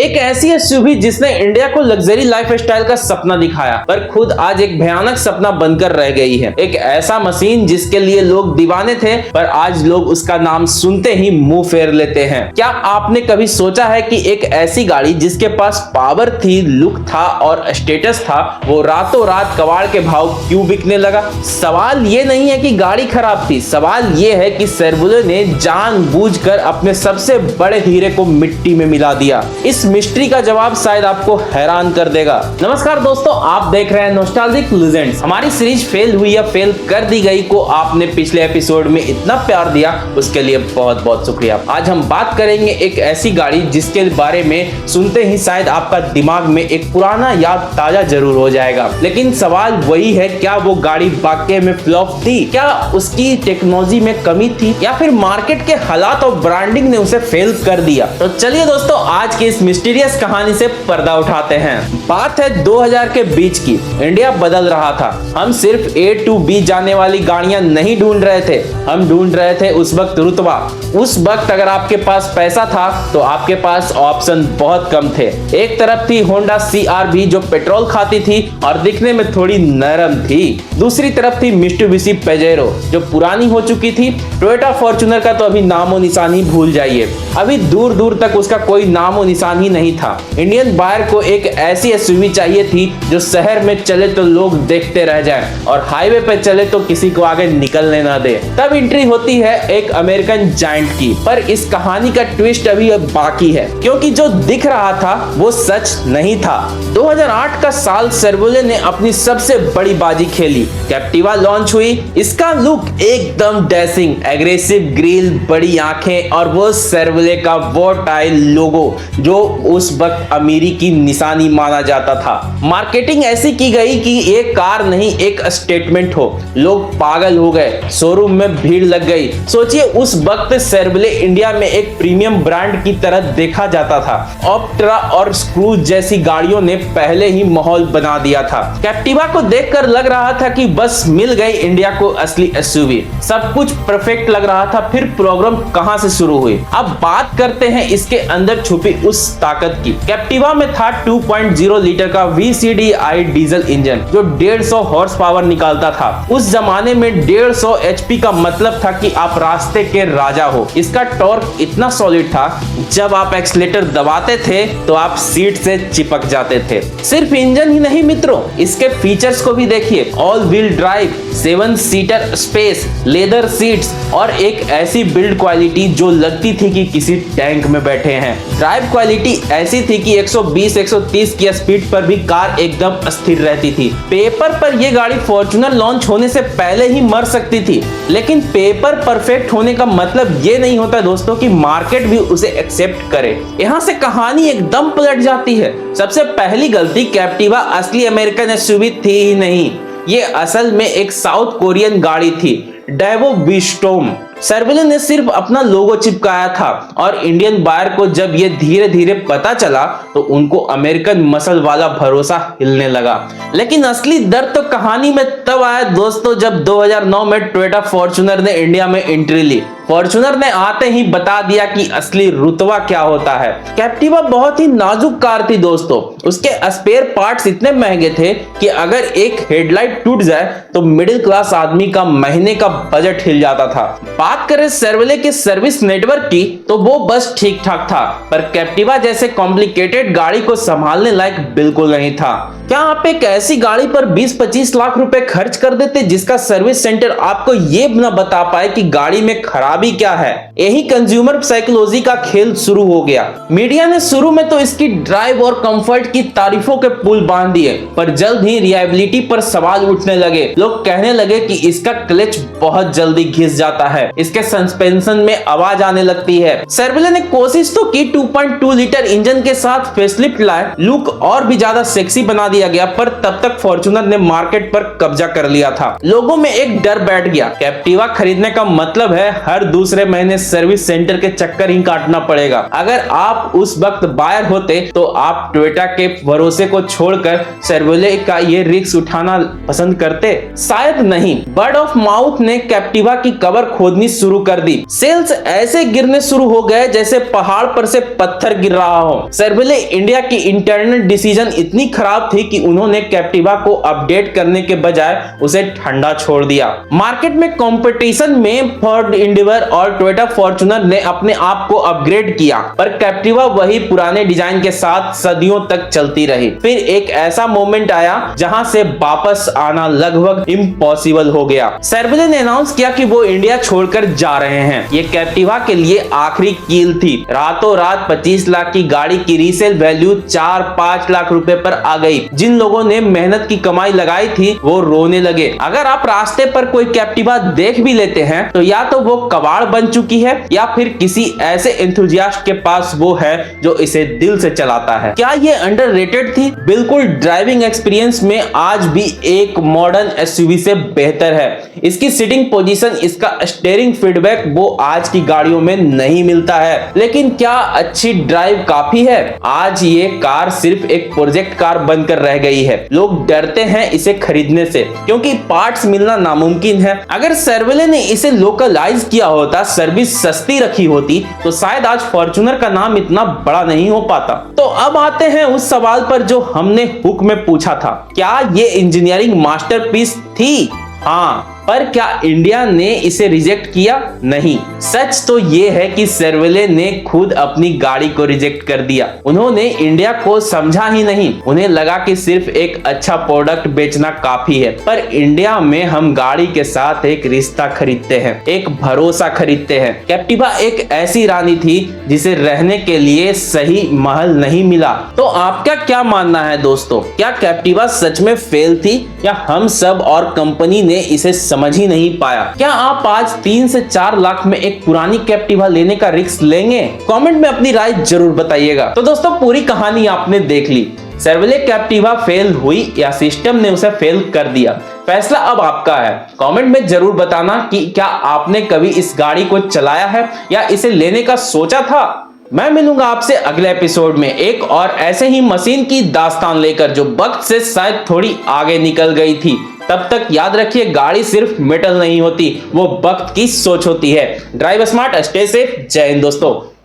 एक ऐसी एसयूवी जिसने इंडिया को लग्जरी लाइफस्टाइल का सपना दिखाया, पर खुद आज एक भयानक सपना बनकर रह गई है। एक ऐसा मशीन जिसके लिए लोग दीवाने थे, पर आज लोग उसका नाम सुनते ही मुंह फेर लेते हैं। क्या आपने कभी सोचा है कि एक ऐसी गाड़ी जिसके पास पावर थी, लुक था और स्टेटस था, वो रातों रात कबाड़ के भाव क्यों बिकने लगा? सवाल ये नहीं है कि गाड़ी खराब थी, सवाल ये है कि शेरवुले ने जानबूझकर अपने सबसे बड़े हीरे को मिट्टी में मिला दिया। इस मिस्ट्री का जवाब शायद आपको हैरान कर देगा। नमस्कार दोस्तों, आप देख रहे हैं नॉस्टैल्जिक लीजेंड्स। हमारी सीरीज फेल हुई या फेल कर दी गई को आपने पिछले एपिसोड में इतना प्यार दिया, उसके लिए बहुत बहुत शुक्रिया। आज हम बात करेंगे एक ऐसी गाड़ी जिसके बारे में सुनते ही शायद आपका दिमाग में एक पुराना याद ताजा जरूर हो जाएगा। लेकिन सवाल वही है, क्या वो गाड़ी वाकई में फ्लॉप थी? क्या उसकी टेक्नोलॉजी में कमी थी, या फिर मार्केट के हालात और ब्रांडिंग ने उसे फेल कर दिया? तो चलिए दोस्तों, आज की इस मिस्टीरियस कहानी से पर्दा उठाते हैं। बात है 2000 के बीच की। इंडिया बदल रहा था। हम सिर्फ A to B जाने वाली गाड़ियां नहीं ढूंढ रहे थे, हम ढूंढ रहे थे उस वक्त रुतबा। उस वक्त अगर आपके पास पैसा था तो आपके पास ऑप्शन बहुत कम थे। एक तरफ थी होंडा CR-V जो पेट्रोल खाती थी और दिखने में थोड़ी नरम थी। दूसरी तरफ थी मित्सुबिशी पेजेरो जो पुरानी हो चुकी थी। टोयोटा फॉर्च्यूनर का तो अभी नामो निशान ही भूल जाइए, अभी दूर दूर तक उसका कोई नामो निशान ही नहीं था। इंडियन बायर को एक ऐसी एसयूवी चाहिए थी जो शहर में चले तो लोग देखते रह जाएं और हाईवे पे चले तो किसी को आगे निकलने ना दे। तब एंट्री होती है एक अमेरिकन जायंट की। पर इस कहानी का ट्विस्ट अभी बाकी है, क्योंकि जो दिख रहा था वो सच नहीं था। 2008 का साल शेरवुले ने अपनी सबसे बड़ी बाजी खेली। कैप्टिवा लॉन्च हुई। इसका लुक एकदम डैशिंग, एग्रेसिव ग्रिल, बड़ी आंखें और वो शेरवुले का वो टाइल लोगो जो उस वक्त अमीरी की निशानी माना जाता था। मार्केटिंग ऐसी की गई कि ये कार नहीं एक स्टेटमेंट हो। लोग पागल हो गए, शोरूम में भीड़ लग गई। सोचिए उस वक्त शेरवुले इंडिया में एक प्रीमियम ब्रांड की तरह देखा जाता था। ऑप्ट्रा और क्रूज जैसी गाड़ियों ने पहले ही माहौल बना दिया था। कैप्टिवा को देखकर लग रहा था कि बस मिल गई इंडिया को असली एसयूवी। सब कुछ परफेक्ट लग रहा था। फिर प्रॉब्लम कहां से शुरू हुई? अब बात करते हैं इसके अंदर छुपी उस ताकत की। कैप्टिवा में था 2.0 लीटर का VCDI डीजल इंजन जो 150 हॉर्स पावर निकालता था। उस जमाने में 150 HP का मतलब था कि आप रास्ते के राजा हो। इसका टॉर्क इतना सॉलिड था, जब आप एक्सीलेटर दबाते थे तो आप सीट से चिपक जाते थे। सिर्फ इंजन ही नहीं मित्रों, इसके फीचर्स को भी देखिए। All wheel drive, 7 seater space, leather seats और एक ऐसी बिल्ड क्वालिटी जो लगती थी कि किसी टैंक में बैठे हैं। ड्राइव क्वालिटी ऐसी थी कि 120-130 की स्पीड पर भी कार एकदम स्थिर रहती थी। पेपर पर यह गाड़ी फॉर्च्यूनर लॉन्च होने से पहले ही मर सकती थी, लेकिन पेपर परफेक्ट होने का मतलब ये नहीं होता दोस्तों कि मार्केट भी उसे एक्सेप्ट करे। यहाँ से कहानी एकदम पलट जाती है। सबसे पहली गलती, कैप्टिवा असली अमेरिकन एसयूवी थी ही नहीं, ये असल में एक साउथ कोरियन गाड़ी थी, डेवो विस्टोम। शेरवुले ने सिर्फ अपना लोगो चिपकाया था और इंडियन बायर को जब ये धीरे धीरे पता चला तो उनको अमेरिकन मसल वाला भरोसा हिलने लगा। लेकिन असली दर्द तो कहानी में तब आया दोस्तों जब 2009 में टोयोटा फॉर्च्यूनर ने इंडिया में एंट्री ली। फॉर्च्यूनर ने आते ही बता दिया कि असली रुतबा क्या होता है। कैप्टिवा बहुत ही नाजुक कार थी दोस्तों। उसके स्पेयर पार्ट्स इतने महंगे थे कि अगर एक हेडलाइट टूट जाए तो मिडिल क्लास आदमी का महीने का बजट हिल जाता था। बात करें शेरवुले के सर्विस नेटवर्क की तो वो बस ठीक ठाक था, पर कैप्टिवा जैसे कॉम्प्लिकेटेड गाड़ी को संभालने लायक बिल्कुल नहीं था। क्या आप एक ऐसी गाड़ी पर 20-25 लाख रुपए खर्च कर देते जिसका सर्विस सेंटर आपको ये न बता पाए कि गाड़ी में खराबी क्या है? यही कंज्यूमर साइकोलॉजी का खेल शुरू हो गया। मीडिया ने शुरू में तो इसकी ड्राइव और कंफर्ट की तारीफों के पुल बांध दिए, पर जल्द ही रिलायबिलिटी पर सवाल उठने लगे। लोग कहने लगे कि इसका क्लच बहुत जल्दी घिस जाता है, इसके सस्पेंशन में आवाज आने लगती है। शेरवुले ने कोशिश तो की, 2.2 लीटर इंजन के साथ फेसलिफ्ट लाए, लुक और भी ज्यादा सेक्सी बना दिया गया, पर तब तक फॉर्च्यूनर ने मार्केट पर कब्जा कर लिया था। लोगों में एक डर बैठ गया, कैप्टिवा खरीदने का मतलब है हर हर दूसरे महीने सर्विस सेंटर के चक्कर ही काटना पड़ेगा। अगर आप उस वक्त बायर होते तो आप टोयोटा के भरोसे को छोड़कर शेवरले का ये रिस्क उठाना पसंद करते? शायद नहीं। वर्ड ऑफ माउथ ने कैप्टिवा की कबर खोदनी शुरू कर दी। सेल्स ऐसे गिरने शुरू हो गए जैसे पहाड़ पर से पत्थर गिर रहा हो। शेवरले इंडिया की इंटरनल डिसीजन इतनी खराब थी कि उन्होंने कैप्टिवा को अपडेट करने के बजाय उसे ठंडा छोड़ दिया। मार्केट में कंपटीशन में फोर्ड एंडेवर और टोयोटा फॉर्च्यूनर ने अपने आप को अपग्रेड किया, पर कैप्टिवा वही पुराने डिजाइन के साथ सदियों तक चलती रही। फिर एक ऐसा मोमेंट आया जहां से वापस आना लगभग इम्पॉसिबल हो गया। शेवरले ने अनाउंस किया कि वो इंडिया छोड़कर जा रहे हैं। ये कैप्टिवा के लिए आखिरी कील थी। रातों रात 25 लाख की गाड़ी की रीसेल वैल्यू 4-5 लाख रुपए पर आ गई। जिन लोगों ने मेहनत की कमाई लगाई थी वो रोने लगे। अगर आप रास्ते पर कोई कैप्टिवा देख भी लेते हैं तो या तो वो कबाड़ बन चुकी है या फिर किसी ऐसे एंथुसियास्ट के पास वो है जो इसे दिल से चलाता है। क्या ये अंडररेटेड थी? बिल्कुल। ड्राइविंग एक्सपीरियंस में आज भी एक मॉडर्न एसयूवी से बेहतर है। इसकी सीटिंग पोजीशन, इसका स्टीयरिंग फीडबैक वो आज की गाड़ियों में नहीं मिलता है। लेकिन क्या अच्छी ड्राइव काफी है? आज ये कार सिर्फ एक प्रोजेक्ट कार बनकर रह गई है। लोग डरते हैं इसे खरीदने से क्योंकि पार्ट्स मिलना नामुमकिन है। अगर शेवरले ने इसे लोकलाइज किया होता, सर्विस सस्ती रखी होती, तो शायद आज फॉर्च्यूनर का नाम इतना बड़ा नहीं हो पाता। तो अब आते हैं उस सवाल पर जो हमने हुक में पूछा था, क्या ये इंजीनियरिंग मास्टरपीस थी? हाँ, पर क्या इंडिया ने इसे रिजेक्ट किया? नहीं। सच तो ये है कि शेवरले ने खुद अपनी गाड़ी को रिजेक्ट कर दिया। उन्होंने इंडिया को समझा ही नहीं। उन्हें लगा कि सिर्फ एक अच्छा प्रोडक्ट बेचना काफी है। पर इंडिया में हम गाड़ी के साथ एक रिश्ता खरीदते हैं, एक भरोसा खरीदते हैं। कैप्टिवा एक ऐसी रानी थी जिसे रहने के लिए सही महल नहीं मिला। तो आपका क्या मानना है दोस्तों? क्या कैप्टिवा सच में फेल थी या हम सब और कंपनी ने इसे समझ ही नहीं पाया? क्या आप आज 3 से 4 लाख में एक पुरानी कैप्टिवा लेने का रिस्क लेंगे? कमेंट में अपनी राय जरूर बताइएगा। तो दोस्तों, पूरी कहानी आपने देख ली। शेवरले कैप्टिवा फेल हुई या सिस्टम ने उसे फेल कर दिया, फैसला अब आपका है। कमेंट में जरूर बताना कि क्या आपने कभी इस गाड़ी को चलाया है या इसे लेने का सोचा था। मैं मिलूंगा आपसे अगले एपिसोड में एक और ऐसे ही मशीन की दास्तान लेकर जो वक्त से शायद थोड़ी आगे निकल गई थी। तब तक याद रखिए, गाड़ी सिर्फ मेटल नहीं होती, वो वक्त की सोच होती है। Drive smart, stay safe. जय हिंद दोस्तों।